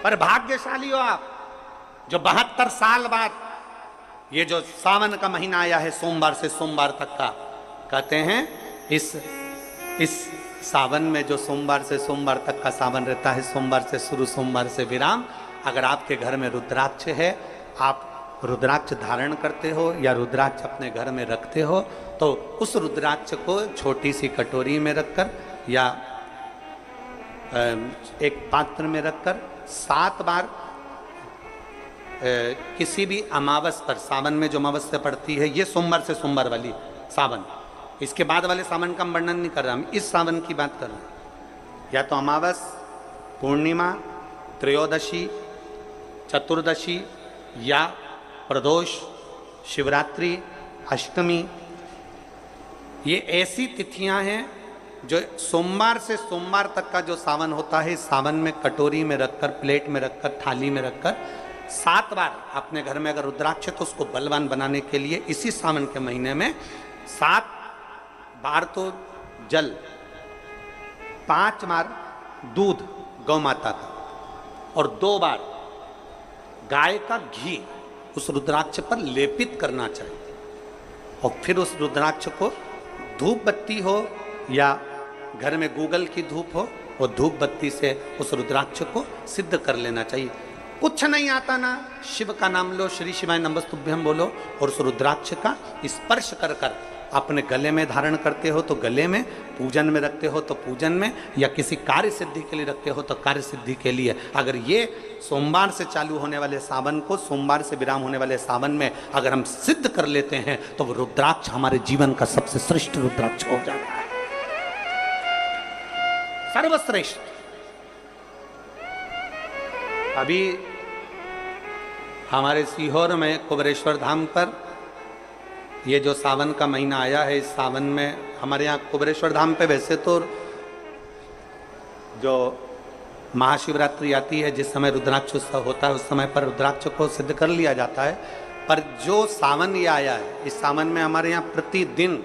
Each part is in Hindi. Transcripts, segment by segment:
पर भाग्यशाली हो आप जो 72 साल बाद ये जो सावन का महीना आया है, सोमवार से सोमवार तक का, कहते हैं इस सावन में जो सोमवार से सोमवार तक का सावन रहता है, सोमवार से शुरू सोमवार से विराम, अगर आपके घर में रुद्राक्ष है, आप रुद्राक्ष धारण करते हो या रुद्राक्ष अपने घर में रखते हो, तो उस रुद्राक्ष को छोटी सी कटोरी में रखकर या एक पात्र में रखकर 7 बार किसी भी अमावस पर, सावन में जो अमावस्या पड़ती है, ये सोमवार से सोमवार वाली सावन, इसके बाद वाले सावन का हम वर्णन नहीं कर रहा, हम इस सावन की बात कर रहे हैं। या तो अमावस, पूर्णिमा, त्रयोदशी, चतुर्दशी या प्रदोष, शिवरात्रि, अष्टमी, ये ऐसी तिथियां हैं जो सोमवार से सोमवार तक का जो सावन होता है, सावन में कटोरी में रखकर, प्लेट में रखकर, थाली में रखकर 7 बार अपने घर में अगर रुद्राक्ष तो उसको बलवान बनाने के लिए इसी सावन के महीने में 7 बार तो जल, 5 बार दूध गौ माता का और 2 बार गाय का घी उस रुद्राक्ष पर लेपित करना चाहिए। और फिर उस रुद्राक्ष को धूप बत्ती हो या घर में गूगल की धूप हो, और धूप बत्ती से उस रुद्राक्ष को सिद्ध कर लेना चाहिए। कुछ नहीं आता ना, शिव का नाम लो, श्री शिवाय नमस्तुभ्यम बोलो, और उस रुद्राक्ष का स्पर्श कर कर अपने गले में धारण करते हो तो गले में, पूजन में रखते हो तो पूजन में, या किसी कार्य सिद्धि के लिए रखते हो तो कार्य सिद्धि के लिए। अगर ये सोमवार से चालू होने वाले सावन को सोमवार से विराम होने वाले सावन में अगर हम सिद्ध कर लेते हैं तो वो रुद्राक्ष हमारे जीवन का सबसे श्रेष्ठ रुद्राक्ष हो जाता है, सर्वश्रेष्ठ। अभी हमारे सीहोर में कुबेरेश्वर धाम पर ये जो सावन का महीना आया है, इस सावन में हमारे यहाँ कुबेरेश्वर धाम पे वैसे तो जो महाशिवरात्रि आती है, जिस समय रुद्राक्ष उत्सव होता है, उस समय पर रुद्राक्ष को सिद्ध कर लिया जाता है। पर जो सावन ये आया है, इस सावन में हमारे यहाँ प्रतिदिन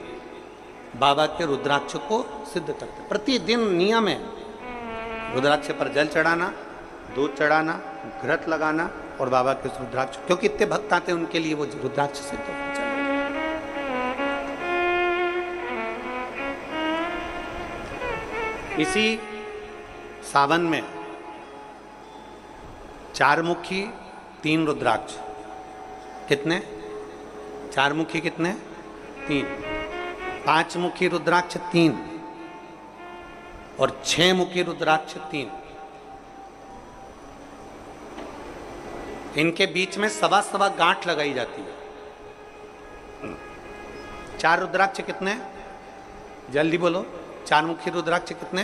बाबा के रुद्राक्ष को सिद्ध करते हैं। प्रतिदिन नियम है रुद्राक्ष पर जल चढ़ाना, दूध चढ़ाना, घृत लगाना और बाबा के रुद्राक्ष, क्योंकि इतने भक्त आते हैं उनके लिए वो रुद्राक्ष सिद्ध होना चाहिए। इसी सावन में 4 मुखी 3 रुद्राक्ष, कितने? 4 मुखी कितने? 3। 5 मुखी रुद्राक्ष 3 और 6 मुखी रुद्राक्ष 3। इनके बीच में सवा गांठ लगाई जाती है। 4 रुद्राक्ष कितने? जल्दी बोलो। 4 मुखी रुद्राक्ष कितने?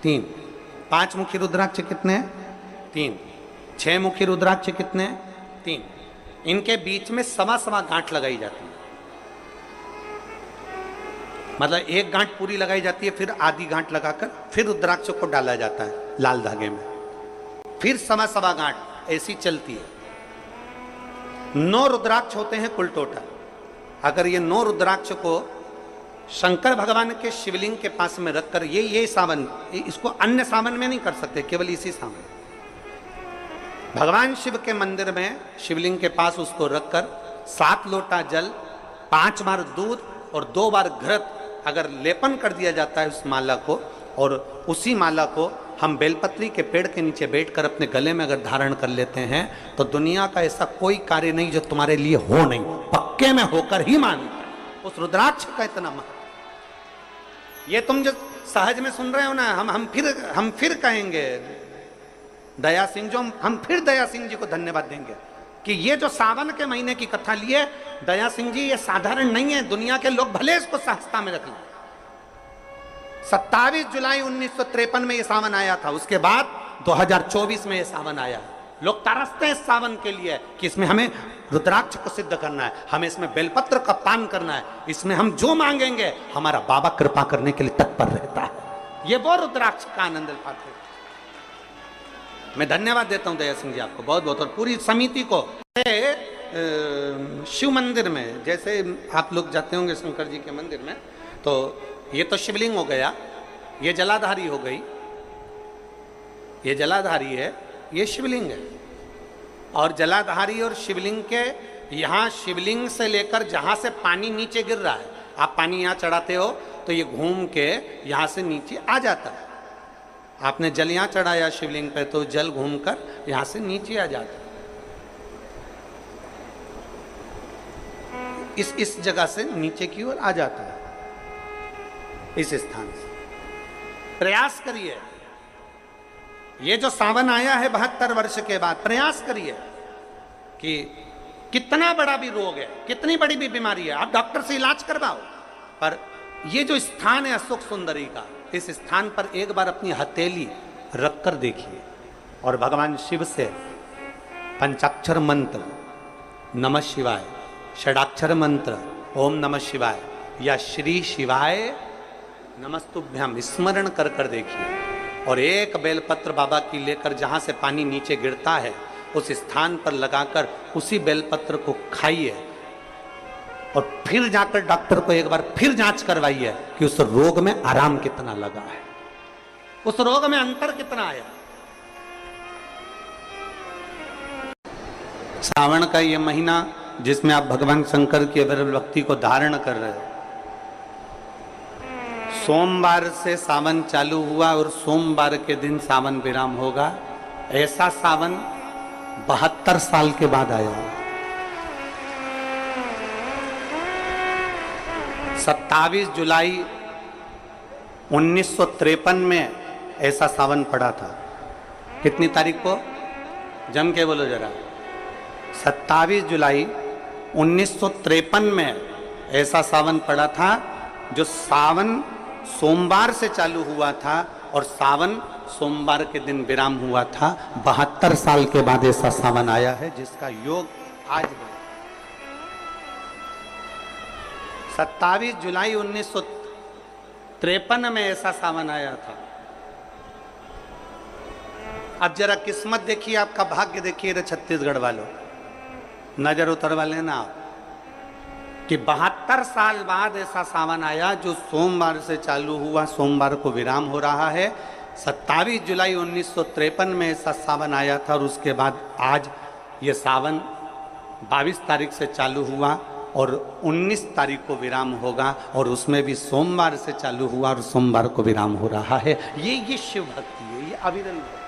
3। 5 मुखी रुद्राक्ष कितने? 3। 6 मुखी रुद्राक्ष कितने? 3। इनके बीच में सवा गांठ लगाई जाती है। मतलब एक गांठ पूरी लगाई जाती है, फिर आधी गांठ लगाकर फिर रुद्राक्ष को डाला जाता है लाल धागे में, फिर सवा गांठ ऐसी चलती है। 9 रुद्राक्ष होते हैं कुल टोटल। अगर ये 9 रुद्राक्ष को शंकर भगवान के शिवलिंग के पास में रखकर, ये सावन, इसको अन्य सावन में नहीं कर सकते, केवल इसी सावन भगवान शिव के मंदिर में शिवलिंग के पास उसको रखकर 7 लोटा जल, 5 बार दूध और 2 बार घृत अगर लेपन कर दिया जाता है उस माला को, और उसी माला को हम बेलपत्री के पेड़ के नीचे बैठकर अपने गले में अगर धारण कर लेते हैं तो दुनिया का ऐसा कोई कार्य नहीं जो तुम्हारे लिए हो नहीं, पक्के में होकर ही मानता है। उस रुद्राक्ष का इतना महत्व, ये तुम जो सहज में सुन रहे हो ना, हम फिर कहेंगे दया सिंह, जो हम फिर दया सिंह जी को धन्यवाद देंगे कि ये जो सावन के महीने की कथा लिए दया सिंह जी, ये साधारण नहीं है। दुनिया के लोग भले इसको सहजता में रख लें। 27 जुलाई 1953 में ये सावन आया था, उसके बाद 2024 में ये सावन आया। लोग तरसते हैं इस सावन के लिए कि इसमें हमें रुद्राक्ष को सिद्ध करना है, हमें इसमें बेलपत्र का पान करना है, इसमें हम जो मांगेंगे हमारा बाबा कृपा करने के लिए तत्पर रहता है। ये वो रुद्राक्ष का आनंद पाते। मैं धन्यवाद देता हूं दया सिंह जी आपको बहुत बहुत, और पूरी समिति को। शिव मंदिर में जैसे आप लोग जाते होंगे शंकर जी के मंदिर में, तो ये तो शिवलिंग हो गया, ये जलाधारी हो गई, ये जलाधारी है, ये शिवलिंग है। और जलाधारी और शिवलिंग के यहाँ शिवलिंग से लेकर जहाँ से पानी नीचे गिर रहा है, आप पानी यहाँ चढ़ाते हो तो ये घूम के यहाँ से नीचे आ जाता है। आपने जल यहाँ चढ़ाया शिवलिंग पे तो जल घूमकर यहाँ से नीचे आ जाता है। इस जगह से नीचे की ओर आ जाता है, इस स्थान से। प्रयास करिए, ये जो सावन आया है 72 वर्ष के बाद, प्रयास करिए कि कितना बड़ा भी रोग है, कितनी बड़ी भी बीमारी है, आप डॉक्टर से इलाज करवाओ, पर ये जो स्थान है अशोक सुंदरी का, इस स्थान पर एक बार अपनी हथेली रखकर देखिए और भगवान शिव से पंचाक्षर मंत्र नमः शिवाय, षडाक्षर मंत्र ओम नमः शिवाय या श्री शिवाय नमस्तुभ्यम स्मरण कर कर देखिए और एक बेलपत्र बाबा की लेकर जहाँ से पानी नीचे गिरता है उस स्थान पर लगाकर उसी बेलपत्र को खाइए और फिर जाकर डॉक्टर को एक बार फिर जांच करवाइए कि उस रोग में आराम कितना लगा है, उस रोग में अंतर कितना आया। सावन का ये महीना जिसमें आप भगवान शंकर की अविरल भक्ति को धारण कर रहे हो, सोमवार से सावन चालू हुआ और सोमवार के दिन सावन विराम होगा। ऐसा सावन 72 साल के बाद आया। 27 जुलाई 1953 में ऐसा सावन पड़ा था। कितनी तारीख को? जम के बोलो जरा। 27 जुलाई 1953 में ऐसा सावन पड़ा था जो सावन सोमवार से चालू हुआ था और सावन सोमवार के दिन विराम हुआ था। 72 साल के बाद ऐसा सावन आया है जिसका योग आज है। 27 जुलाई 1953 में ऐसा सावन आया था। अब जरा किस्मत देखिए, आपका भाग्य देखिए रे छत्तीसगढ़ वालों, नजर उतरवा लेना आप कि 72 साल बाद ऐसा सावन आया जो सोमवार से चालू हुआ, सोमवार को विराम हो रहा है। 27 जुलाई 1953 में ऐसा सावन आया था और उसके बाद आज ये सावन 22 तारीख से चालू हुआ और 19 तारीख को विराम होगा और उसमें भी सोमवार से चालू हुआ और सोमवार को विराम हो रहा है। ये शिव भक्ति है, ये अविरल भक्ति,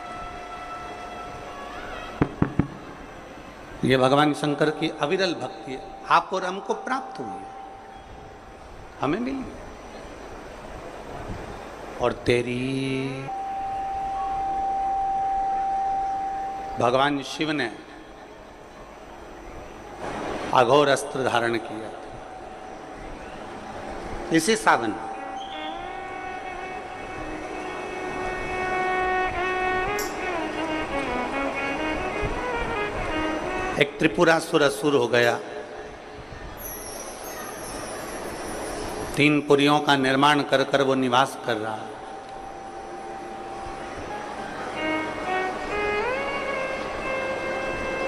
ये भगवान शंकर की अविरल भक्ति है। आप और हमको प्राप्त हुई है, हमें मिली और तेरी भगवान शिव ने अघोर अस्त्र धारण किया था इसी सावन। एक त्रिपुरासुर असुर हो गया, 3 पुरियों का निर्माण कर कर वो निवास कर रहा है।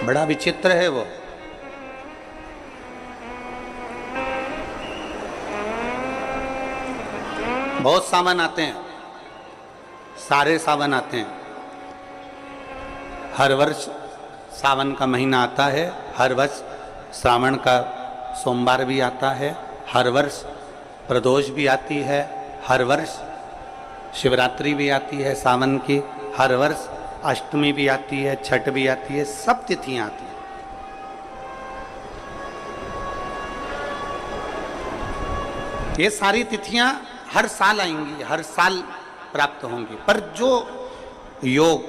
बड़ा विचित्र है वो। बहुत सावन आते हैं, सारे सावन आते हैं। हर वर्ष सावन का महीना आता है, हर वर्ष श्रावण का सोमवार भी आता है, हर वर्ष प्रदोष भी आती है, हर वर्ष शिवरात्रि भी आती है सावन की, हर वर्ष अष्टमी भी आती है, छठ भी आती है, सब तिथियां आती हैं। ये सारी तिथियां हर साल आएंगी, हर साल प्राप्त होंगी, पर जो योग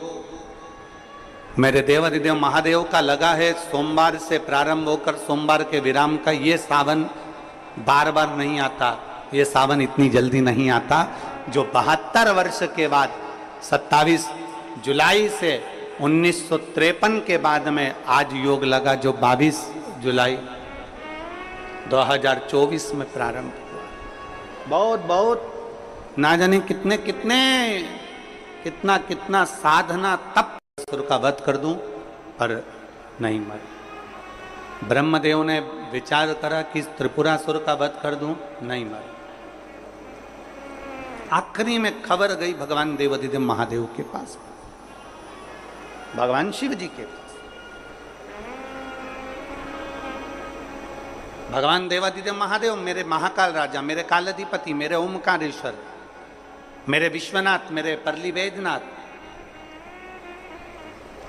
मेरे देवाधिदेव महादेव का लगा है सोमवार से प्रारंभ होकर सोमवार के विराम का, ये सावन बार बार नहीं आता, ये सावन इतनी जल्दी नहीं आता। जो 72 वर्ष के बाद 27 जुलाई से 1953 के बाद में आज योग लगा, जो 22 जुलाई 2024 में प्रारंभ हुआ। बहुत बहुत ना जाने कितने कितने कितना कितना साधना तप असुर का वध कर दूं, पर नहीं मरे। ब्रह्मदेव ने विचार करा कि त्रिपुरासुर का वध कर दूं, नहीं मरे। आखिरी में खबर गई भगवान देवाधिदेव महादेव के पास। भगवान शिव जी के पास। भगवान देवादिदेव महादेव, मेरे महाकाल राजा, मेरे कालाधिपति, मेरे ओमकारेश्वर, मेरे विश्वनाथ, मेरे परली वैद्यनाथ,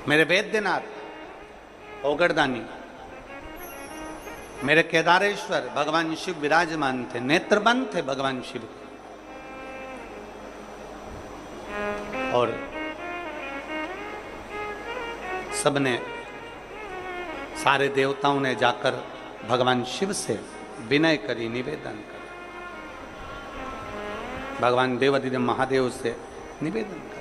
मेरे वैद्यनाथ, ओगरदानी, मेरे केदारेश्वर, भगवान शिव विराजमान थे, नेत्रबंद थे भगवान शिव। और सबने, सारे देवताओं ने जाकर भगवान शिव से विनय करी, निवेदन कर, भगवान देवादिदेव महादेव से निवेदन कर।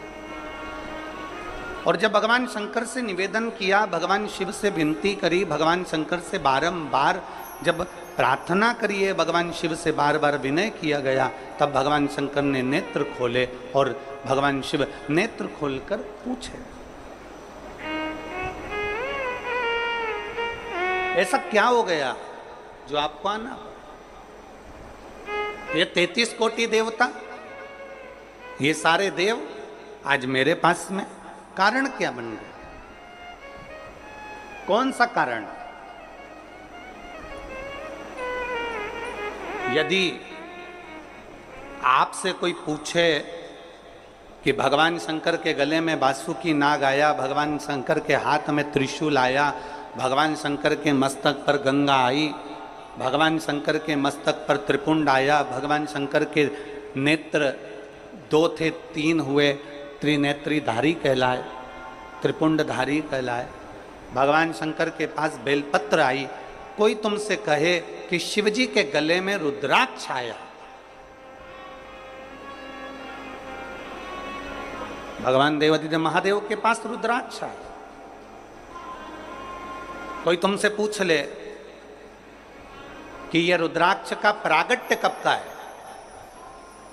और जब भगवान शंकर से निवेदन किया, भगवान शिव से विनती करी, भगवान शंकर से बारंबार जब प्रार्थना करी है, भगवान शिव से बार बार विनय किया गया, तब भगवान शंकर ने नेत्र खोले और भगवान शिव नेत्र खोलकर पूछे, ऐसा क्या हो गया जो आपको आना? ये 33 कोटि देवता, ये सारे देव आज मेरे पास में कारण क्या बन गए? कौन सा कारण? यदि आपसे कोई पूछे कि भगवान शंकर के गले में बासुकी नाग आया, भगवान शंकर के हाथ में त्रिशूल आया, भगवान शंकर के मस्तक पर गंगा आई, भगवान शंकर के मस्तक पर त्रिपुंड आया, भगवान शंकर के नेत्र 2 थे 3 हुए, त्रिनेत्रीधारी कहलाए, त्रिपुंडधारी कहलाए, भगवान शंकर के पास बेलपत्र आई, कोई तुमसे कहे कि शिवजी के गले में रुद्राक्ष आया, भगवान देवादिदेव महादेव के पास रुद्राक्ष आया, कोई तुमसे पूछ ले कि यह रुद्राक्ष का प्रागट्य कब का है,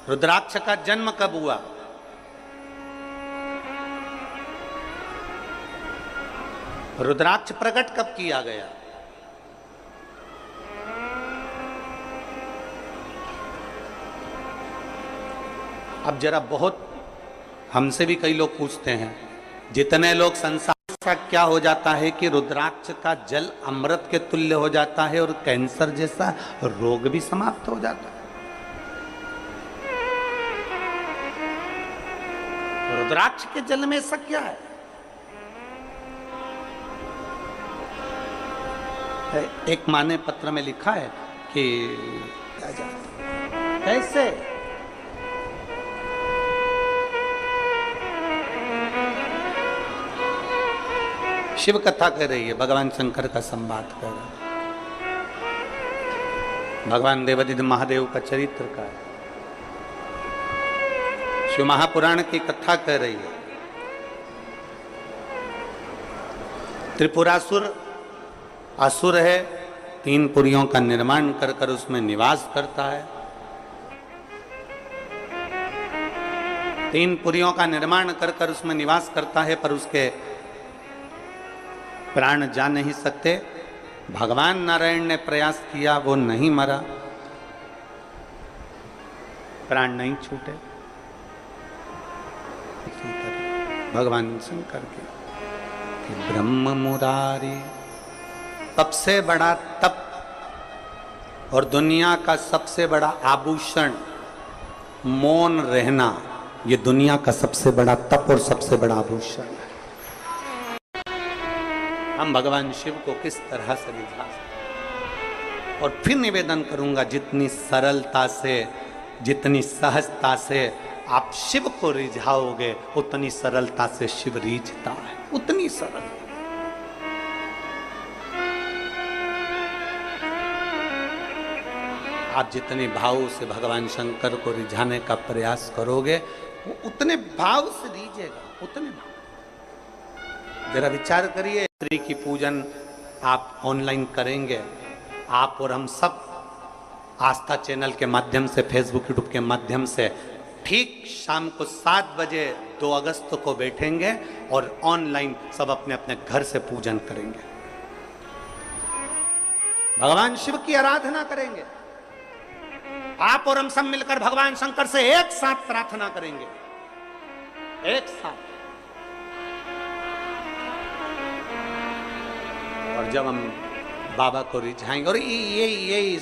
रुद्राक्ष का जन्म कब हुआ, रुद्राक्ष प्रकट कब किया गया, अब जरा बहुत हमसे भी कई लोग पूछते हैं, जितने लोग संसार का क्या हो जाता है कि रुद्राक्ष का जल अमृत के तुल्य हो जाता है और कैंसर जैसा रोग भी समाप्त हो जाता है। रुद्राक्ष के जल में ऐसा क्या है? एक माँ ने पत्र में लिखा है कि कैसे शिव कथा कह रही है, भगवान शंकर का संवाद कर रहा है, भगवान देवादिदेव महादेव का चरित्र का है, शिव महापुराण की कथा कह रही है। त्रिपुरासुर असुर है, 3 पुरियों का निर्माण कर कर उसमें निवास करता है, 3 पुरियों का निर्माण कर कर उसमें निवास करता है, पर उसके प्राण जा नहीं सकते। भगवान नारायण ने प्रयास किया, वो नहीं मरा, प्राण नहीं छूटे। भगवान शंकर के ब्रह्म मुरारी, सबसे बड़ा तप और दुनिया का सबसे बड़ा आभूषण मौन रहना, ये दुनिया का सबसे बड़ा तप और सबसे बड़ा आभूषण है। हम भगवान शिव को किस तरह से रिझा सकते? और फिर निवेदन करूंगा, जितनी सरलता से, जितनी सहजता से आप शिव को रिझाओगे, उतनी सरलता से शिव रिझता है, उतनी सरल। आप जितने भाव से भगवान शंकर को रिझाने का प्रयास करोगे, वो उतने भाव से रिझेगा, उतने भाव। जरा विचार करिए, स्त्री की पूजन आप ऑनलाइन करेंगे, आप और हम सब आस्था चैनल के माध्यम से, फेसबुक यूट्यूब के माध्यम से, ठीक शाम को 7 बजे 2 अगस्त को बैठेंगे और ऑनलाइन सब अपने अपने घर से पूजन करेंगे, भगवान शिव की आराधना करेंगे। आप और हम सब मिलकर भगवान शंकर से एक साथ प्रार्थना करेंगे, एक साथ। और जब हम बाबा को रिझाएंगे, और ये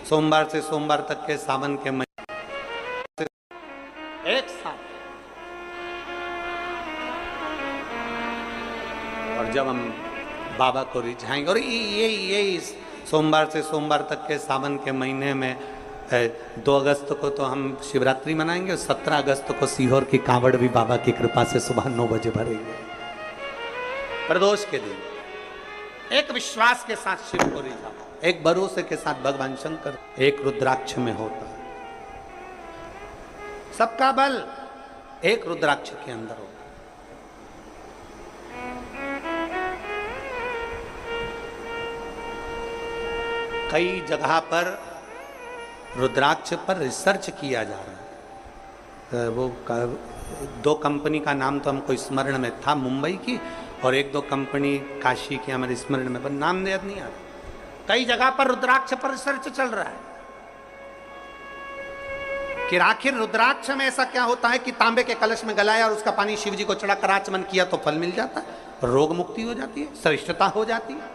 सोमवार से सोमवार तक के सावन के महीने एक साथ, और जब हम बाबा को रिझाएंगे, और ये सोमवार से सोमवार तक के सावन के महीने में 2 अगस्त को तो हम शिवरात्रि मनाएंगे, 17 अगस्त को सीहोर की कांवड़ भी बाबा की कृपा से सुबह 9 बजे भरेंगे। प्रदोष के दिन एक विश्वास के साथ शिव को रिझाओ, एक भरोसे के साथ भगवान शंकर, एक रुद्राक्ष में होता है सबका बल, एक रुद्राक्ष के अंदर होता है। कई जगह पर रुद्राक्ष पर रिसर्च किया जा रहा है। वो 2 कंपनी का नाम तो हमको स्मरण में था, मुंबई की, और 1-2 कंपनी काशी की हमारे स्मरण में, पर नाम याद नहीं आ रहा। कई जगह पर रुद्राक्ष पर रिसर्च चल रहा है कि आखिर रुद्राक्ष में ऐसा क्या होता है कि तांबे के कलश में गलाया और उसका पानी शिव जी को चढ़ा कर आचमन किया तो फल मिल जाता है, रोग मुक्ति हो जाती है, श्रेष्ठता हो जाती है।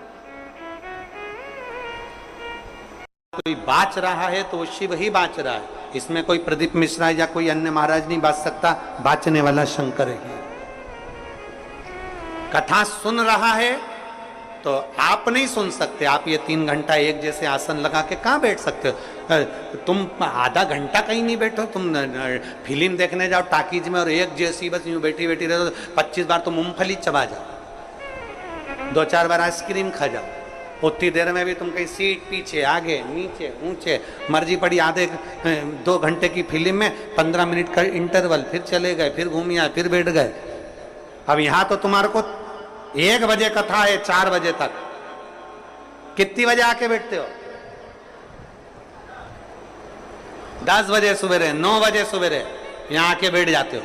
कोई बाच रहा है तो वो शिव ही बाच रहा है, इसमें कोई प्रदीप मिश्रा या कोई अन्य महाराज नहीं बाच सकता, बाचने वाला शंकर है। कथा सुन रहा है तो आप नहीं सुन सकते, आप ये 3 घंटा एक जैसे आसन लगा के कहाँ बैठ सकते हो? तुम आधा घंटा कहीं नहीं बैठो, तुम फिल्म देखने जाओ टाकीज में और एक जैसी बस यूं बैठी बैठी रहो, 25 बार तो मूंगफली चबा जाओ, 2-4 बार आइसक्रीम खा जाओ, उतनी देर में भी तुम कहीं सीट पीछे आगे नीचे ऊंचे मर्जी पड़ी। आधे 2 घंटे की फिल्म में 15 मिनट का इंटरवल, फिर चले गए, फिर घूम आए, फिर बैठ गए। अब यहाँ तो तुम्हारे को 1 बजे कथा है, 4 बजे तक, कितनी बजे आके बैठते हो? 10 बजे सवेरे, 9 बजे सवेरे यहाँ आके बैठ जाते हो।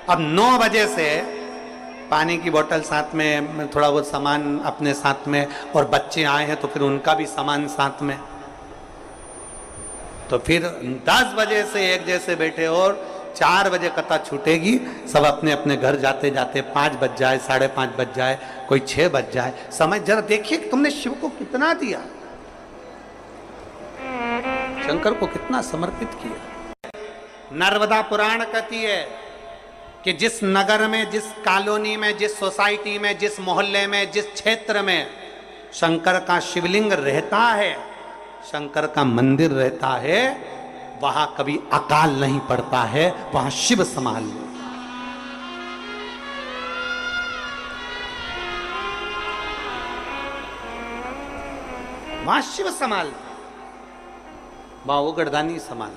अब 9 बजे से पानी की बोतल साथ में, थोड़ा बहुत सामान अपने साथ में, और बच्चे आए हैं तो फिर उनका भी सामान साथ में, तो फिर 10 बजे से एक जैसे बैठे और 4 बजे कथा छूटेगी, सब अपने अपने घर जाते जाते 5 बज जाए, 5:30 बज जाए, कोई 6 बज जाए। समय जरा देखिए कि तुमने शिव को कितना दिया, शंकर को कितना समर्पित किया। नर्मदा पुराण कहती है कि जिस नगर में, जिस कॉलोनी में, जिस सोसाइटी में, जिस मोहल्ले में, जिस क्षेत्र में शंकर का शिवलिंग रहता है, शंकर का मंदिर रहता है, वहां कभी अकाल नहीं पड़ता है, वहां शिव संभाल ले। वहां शिव संभाल, वहां वो गढ़दानी संभाल।